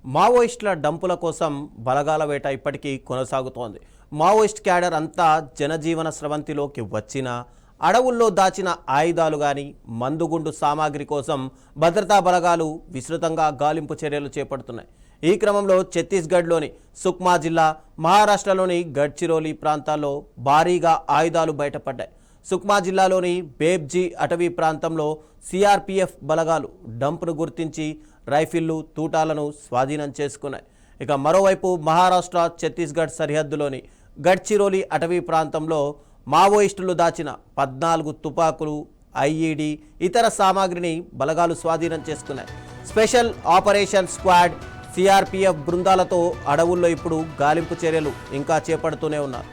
మావోయిస్టుల డంపుల కోసం బలగాల వేట ఇప్పటికీ కొనసాగుతోంది. మావోయిస్ట్ క్యాడర్ అంతా జనజీవన స్రవంతిలోకి వచ్చినా అడవుల్లో దాచిన ఆయుధాలు కానీ మందుగుండు సామాగ్రి కోసం భద్రతా బలగాలు విస్తృతంగా గాలింపు చర్యలు చేపడుతున్నాయి. ఈ క్రమంలో ఛత్తీస్గఢ్లోని సుక్మా జిల్లా, మహారాష్ట్రలోని గడ్చిరోలి ప్రాంతాల్లో భారీగా ఆయుధాలు బయటపడ్డాయి. సుక్మా జిల్లాలోని బేబ్జీ అటవీ ప్రాంతంలో సిఆర్పిఎఫ్ బలగాలు డంప్ను గుర్తించి రైఫిళ్లు, తూటాలను స్వాధీనం చేసుకున్నాయి. ఇక మరోవైపు మహారాష్ట్ర ఛత్తీస్గఢ్ సరిహద్దులోని గడ్చిరోలి అటవీ ప్రాంతంలో మావోయిస్టులు దాచిన 14 తుపాకులు, ఐఈడి, ఇతర సామాగ్రిని బలగాలు స్వాధీనం చేసుకున్నాయి. స్పెషల్ ఆపరేషన్ స్క్వాడ్, సిఆర్పిఎఫ్ బృందాలతో అడవుల్లో ఇప్పుడు గాలింపు చర్యలు ఇంకా చేపడుతూనే ఉన్నారు.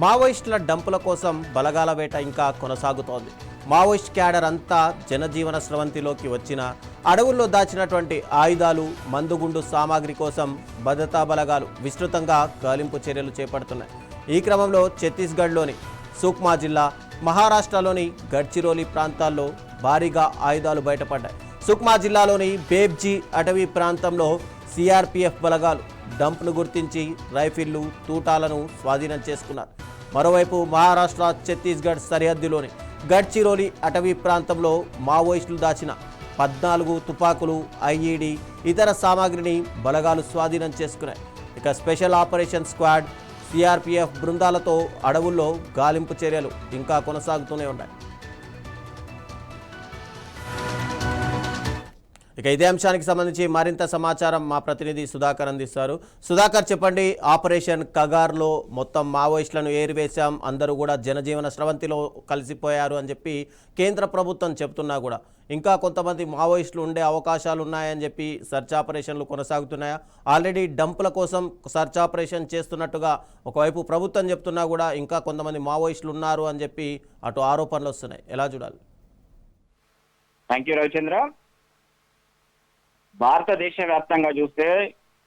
మావోయిస్టుల డంపుల కోసం బలగాల వేట ఇంకా కొనసాగుతోంది. మావోయిస్ట్ క్యాడర్ అంతా జనజీవన స్రవంతిలోకి వచ్చిన అడవుల్లో దాచినటువంటి ఆయుధాలు, మందుగుండు సామాగ్రి కోసం భద్రతా బలగాలు విస్తృతంగా గాలింపు చర్యలు చేపడుతున్నాయి. ఈ క్రమంలో ఛత్తీస్గఢ్లోని సుక్మా జిల్లా, మహారాష్ట్రలోని గడ్చిరోలి ప్రాంతాల్లో భారీగా ఆయుధాలు బయటపడ్డాయి. సుక్మా జిల్లాలోని బేబ్జీ అటవీ ప్రాంతంలో సిఆర్పిఎఫ్ బలగాలు డంప్ను గుర్తించి రైఫిళ్లు, తూటాలను స్వాధీనం చేసుకున్నారు. మరోవైపు మహారాష్ట్ర ఛత్తీస్గఢ్ సరిహద్దులోని గడ్చిరోలి అటవీ ప్రాంతంలో మావోయిస్టులు దాచిన 14 తుపాకులు, ఐఈడి, ఇతర సామాగ్రిని బలగాలు స్వాధీనం చేసుకున్నాయి. ఇక స్పెషల్ ఆపరేషన్ స్క్వాడ్, సిఆర్పిఎఫ్ బృందాలతో అడవుల్లో గాలింపు చర్యలు ఇంకా కొనసాగుతూనే ఉన్నాయి. ఇక ఇదే అంశానికి సంబంధించి మరింత సమాచారం మా ప్రతినిధి సుధాకర్ అందిస్తారు. సుధాకర్, చెప్పండి, ఆపరేషన్ కగార్లో మొత్తం మావోయిస్టులను ఏరివేశాం, అందరూ కూడా జనజీవన స్రవంతిలో కలిసిపోయారు అని చెప్పి కేంద్ర ప్రభుత్వం చెప్తున్నా కూడా ఇంకా కొంతమంది మావోయిస్టులు ఉండే అవకాశాలు ఉన్నాయని చెప్పి సెర్చ్ ఆపరేషన్లు కొనసాగుతున్నాయా? ఆల్రెడీ డంపుల కోసం సెర్చ్ ఆపరేషన్ చేస్తున్నట్టుగా ఒకవైపు ప్రభుత్వం చెప్తున్నా కూడా ఇంకా కొంతమంది మావోయిస్టులు ఉన్నారు అని చెప్పి అటు ఆరోపణలు వస్తున్నాయి. ఎలా చూడాలి? Thank you Ravichandra. భారతదేశ వ్యాప్తంగా చూస్తే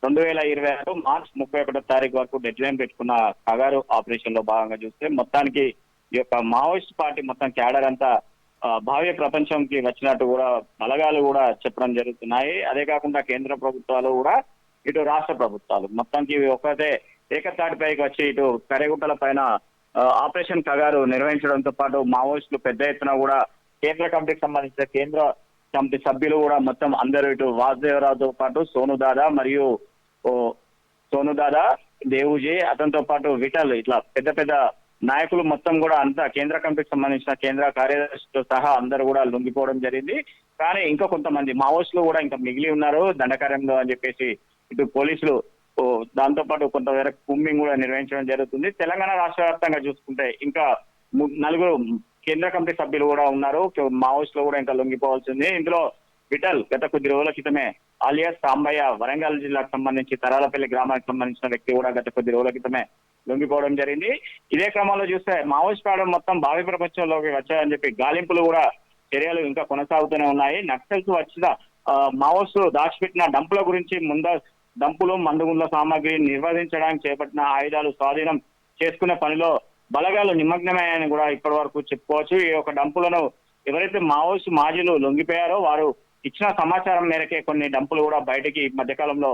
2026 మార్చి 31 వరకు డెడ్ లైన్ పెట్టుకున్న కగారు ఆపరేషన్ లో భాగంగా చూస్తే మొత్తానికి ఈ యొక్క మావోయిస్ట్ పార్టీ మొత్తం క్యాడర్ అంతా భావ్య ప్రపంచంకి వచ్చినట్టు కూడా బలగాలు కూడా చెప్పడం జరుగుతున్నాయి. అదే కాకుండా కేంద్ర ప్రభుత్వాలు కూడా, ఇటు రాష్ట్ర ప్రభుత్వాలు మొత్తానికి ఒకటే ఏకతాటిపైకి వచ్చి ఇటు కరేగుట్టల పైన ఆపరేషన్ కగారు నిర్వహించడంతో పాటు మావోయిస్టులు పెద్ద ఎత్తున కూడా కేంద్ర కమిటీకి సంబంధించిన కేంద్ర కమిటీ సభ్యులు కూడా మొత్తం అందరూ ఇటు వాసుదేవరావుతో పాటు సోనుదాదా, దేవుజీ, అతనితో పాటు విఠల్, ఇట్లా పెద్ద పెద్ద నాయకులు మొత్తం కూడా అంతా కేంద్ర కమిటీకి సంబంధించిన కేంద్ర కార్యదర్శితో సహా అందరూ కూడా లొంగిపోవడం జరిగింది. కానీ ఇంకా కొంతమంది మావోయిస్టులు కూడా ఇంకా మిగిలి ఉన్నారు దండకార్యంలో అని చెప్పేసి ఇటు పోలీసులు దాంతో పాటు కొంతవరకు కూంబింగ్ కూడా నిర్వహించడం జరుగుతుంది. తెలంగాణ రాష్ట్ర వ్యాప్తంగా చూసుకుంటే ఇంకా 4 కేంద్ర కమిటీ సభ్యులు కూడా ఉన్నారు. మావోయిస్టులు కూడా ఇంకా లొంగిపోవాల్సింది. ఇందులో విఠల్ గత కొద్ది రోజుల క్రితమే అలియాస్ సాంబయ్య వరంగల్ జిల్లాకు సంబంధించి తరాలపల్లి గ్రామానికి సంబంధించిన వ్యక్తి కూడా గత కొద్ది రోజుల క్రితమే లొంగిపోవడం జరిగింది. ఇదే క్రమంలో చూస్తే మావోయిస్ట్ పాడం మొత్తం భావి ప్రపంచంలోకి వచ్చాయని చెప్పి గాలింపులు కూడా చర్యలు ఇంకా కొనసాగుతూనే ఉన్నాయి. నక్సల్స్ వచ్చిన మావోయిస్టులు దాచిపెట్టిన డంపుల గురించి డంపులు, మందుగుండ్ల సామాగ్రి నిర్వహించడానికి చేపట్టిన ఆయుధాలు స్వాధీనం చేసుకునే పనిలో బలగాలు నిమగ్నమయ్యాయని కూడా ఇప్పటి వరకు చెప్పుకోవచ్చు. ఈ యొక్క డంపులను ఎవరైతే మావోయిస్టు మాజీలు లొంగిపోయారో వారు ఇచ్చిన సమాచారం మేరకే కొన్ని డంపులు కూడా బయటికి మధ్యకాలంలో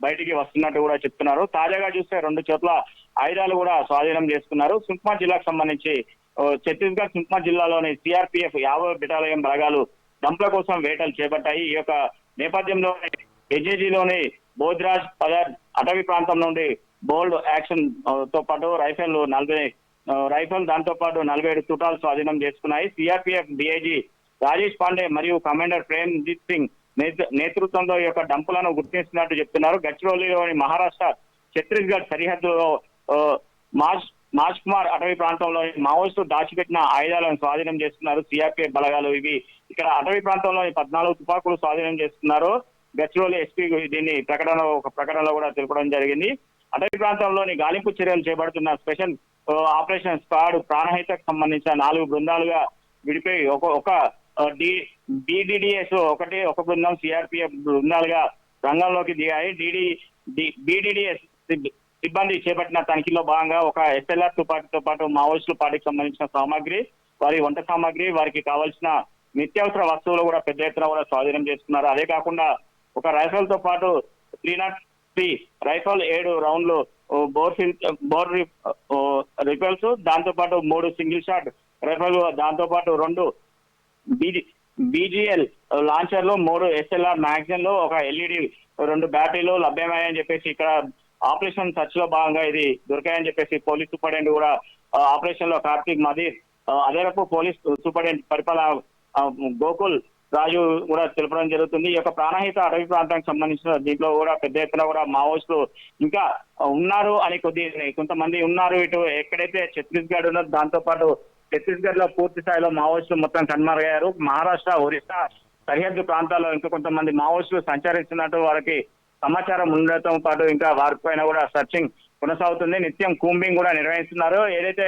బయటికి వస్తున్నట్టు కూడా చెప్తున్నారు. తాజాగా చూస్తే 2 చోట్ల ఆయుధాలు కూడా స్వాధీనం చేసుకున్నారు. సుక్మా జిల్లాకు సంబంధించి ఛత్తీస్గఢ్ సుక్మా జిల్లాలోని సిఆర్పిఎఫ్ 50 బెటాలియన్ బలగాలు డంపుల కోసం వేటలు చేపట్టాయి. ఈ యొక్క నేపథ్యంలో హెచ్ఏజీలోని బోధ్రాజ్ పదర్ అటవీ ప్రాంతం నుండి బోల్డ్ యాక్షన్ తో పాటు రైఫిల్ 40 రైఫిల్ దాంతో పాటు 47 తుటాలు స్వాధీనం చేసుకున్నాయి. సిఆర్పిఎఫ్ డిఐజీ రాజేష్ పాండే మరియు కమాండర్ ప్రేమ్జిత్ సింగ్ నేతృత్వంలో ఈ యొక్క డంపులను గుర్తిస్తున్నట్టు చెప్తున్నారు. గడ్చిరోలిలోని మహారాష్ట్ర ఛత్తీస్గఢ్ సరిహద్దులో మాజ్ కుమార్ అటవీ ప్రాంతంలో మావోయిస్టులు దాచిపెట్టిన ఆయుధాలను స్వాధీనం చేసుకున్నారు సిఆర్పిఎఫ్ బలగాలు. ఇవి ఇక్కడ అటవీ ప్రాంతంలో 14 తుపాకులు స్వాధీనం చేసుకున్నారు. గడ్చిరోలి ఎస్పీ దీన్ని ఒక ప్రకటనలో కూడా తెలపడం జరిగింది. అటవీ ప్రాంతంలోని గాలింపు చర్యలు చేపడుతున్న స్పెషల్ ఆపరేషన్ స్క్వాడ్ ప్రాణహితకు సంబంధించిన 4 బృందాలుగా విడిపోయి ఒక డిడిడిఎస్ ఒక బృందం సిఆర్పిఎఫ్ బృందాలుగా రంగంలోకి దిగాయి. బిడిడిఎస్ సిబ్బంది చేపట్టిన తనిఖీలో భాగంగా ఒక ఎస్ఎల్ఆర్ తుపాకీతో పాటు మావోయిస్టుల పార్టీకి సంబంధించిన సామాగ్రి, వారి వంట సామాగ్రి, వారికి కావాల్సిన నిత్యావసర వస్తువులు కూడా పెద్ద ఎత్తున కూడా స్వాధీనం చేసుకున్నారు. అదే కాకుండా ఒక రైఫిల్ తో పాటు 303 రైఫిల్ 7 రౌండ్లు బోర్ రిఫిల్స్, దాంతో పాటు 3 సింగిల్ షాట్ రైఫిల్, దాంతో పాటు 2 బీజీఎల్ లాంచర్లు, 3 ఎస్ఎల్ఆర్ మ్యాగజైన్లు, ఒక ఎల్ఈడి 2 బ్యాటరీలు లభ్యమయ్యాయని చెప్పేసి ఇక్కడ ఆపరేషన్ సర్చ్ లో భాగంగా ఇది దొరికాయని చెప్పేసి పోలీస్ సూపరింటెండెంట్ కూడా ఆపరేషన్ లో కార్తీక్ మదీర్, అదేరపు పోలీస్ సూపరింటెండెంట్ పరిపాలన గోకుల్ రాజు కూడా తెలపడం జరుగుతుంది. ఈ యొక్క ప్రాణహిత అటవీ ప్రాంతానికి సంబంధించిన దీంట్లో కూడా పెద్ద ఎత్తున కూడా మావోయిస్టులు ఇంకా ఉన్నారు అని కొంతమంది ఉన్నారు. ఇటు ఎక్కడైతే ఛత్తీస్గఢ్ ఉన్నదో దాంతో పాటు ఛత్తీస్గఢ్ లో పూర్తి స్థాయిలో మావోయిస్టులు మొత్తం కనుమరుగయ్యారు. మహారాష్ట్ర, ఒరిస్సా సరిహద్దు ప్రాంతాల్లో ఇంకా కొంతమంది మావోయిస్టులు సంచరిస్తున్నట్టు వారికి సమాచారం ఉండటంతో పాటు ఇంకా వారిపైన కూడా సర్చింగ్ కొనసాగుతుంది. నిత్యం కూంబింగ్ కూడా నిర్వహిస్తున్నారు. ఏదైతే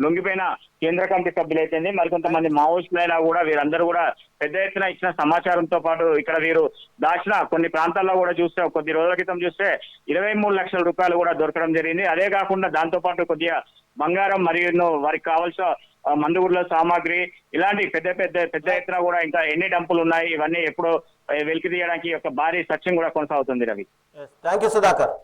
లొంగిపోయిన కేంద్ర కమిటీ సభ్యులైతే మరికొంతమంది మావోయిస్టులైనా కూడా వీరందరూ కూడా పెద్ద ఎత్తున ఇచ్చిన సమాచారంతో పాటు ఇక్కడ వీరు దాచిన కొన్ని ప్రాంతాల్లో కూడా చూస్తే కొద్ది రోజుల క్రితం చూస్తే 23 లక్షల రూపాయలు కూడా దొరకడం జరిగింది. అదే కాకుండా దాంతో పాటు కొద్దిగా బంగారం మరియు వారికి కావాల్సిన మందుగుడ్ల సామాగ్రి ఇలాంటి పెద్ద ఎత్తున కూడా ఇంకా ఎన్ని డంపులు ఉన్నాయి ఇవన్నీ ఎప్పుడో వెలికి తీయడానికి ఒక భారీ సర్చింగ్ కూడా కొనసాగుతుంది. Ravi, thank you Sudhakar.